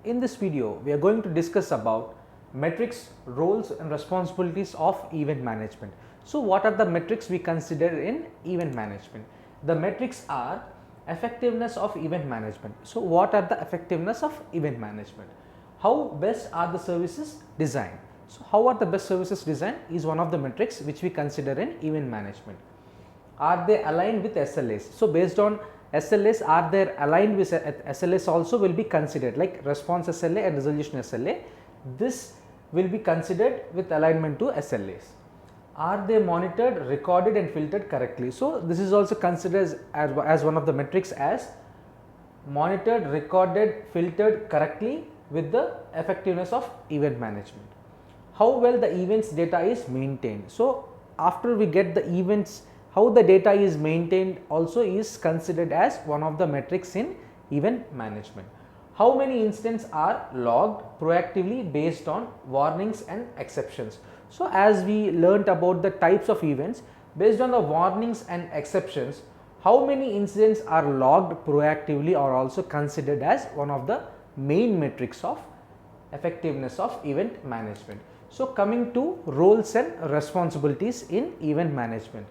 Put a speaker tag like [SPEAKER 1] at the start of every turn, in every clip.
[SPEAKER 1] In this video, we are going to discuss about metrics, roles and responsibilities of event management. So, what are the metrics we consider in event management? The metrics are effectiveness of event management. So, what are the effectiveness of event management? How best are the services designed? So, how are the best services designed is one of the metrics which we consider in event management. Are they aligned with SLAs? So, based on SLAs, are they aligned with SLAs also will be considered, like response SLA and resolution SLA. This will be considered with alignment to SLAs. Are they monitored, recorded and filtered correctly? So, this is also considered as one of the metrics as monitored, recorded, filtered correctly with the effectiveness of event management. How well the events data is maintained. So, after we get the events, how the data is maintained also is considered as one of the metrics in event management. How many incidents are logged proactively based on warnings and exceptions. So, as we learnt about the types of events, based on the warnings and exceptions, how many incidents are logged proactively are also considered as one of the main metrics of effectiveness of event management. So, coming to roles and responsibilities in event management.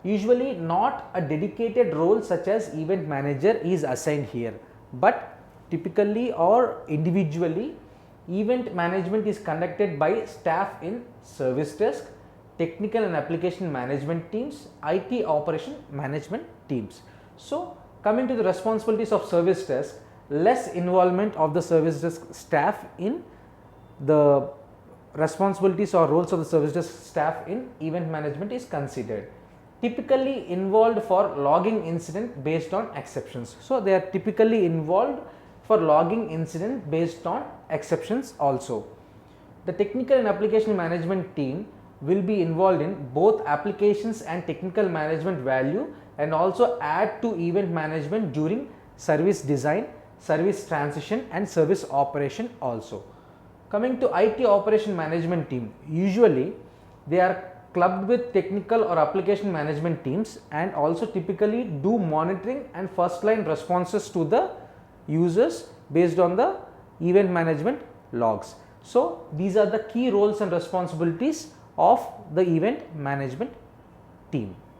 [SPEAKER 1] Usually not a dedicated role such as event manager is assigned here, but typically or individually event management is conducted by staff in service desk, technical and application management teams, IT operation management teams. So, coming to the responsibilities of service desk, less involvement of the service desk staff in the responsibilities or roles of the service desk staff in event management is considered. Typically involved for logging incident based on exceptions. So, they are typically involved for logging incident based on exceptions also. The technical and application management team will be involved in both applications and technical management value and also add to event management during service design, service transition and service operation also. Coming to IT operation management team, usually they are clubbed with technical or application management teams and also typically do monitoring and first line responses to the users based on the event management logs. So, these are the key roles and responsibilities of the event management team.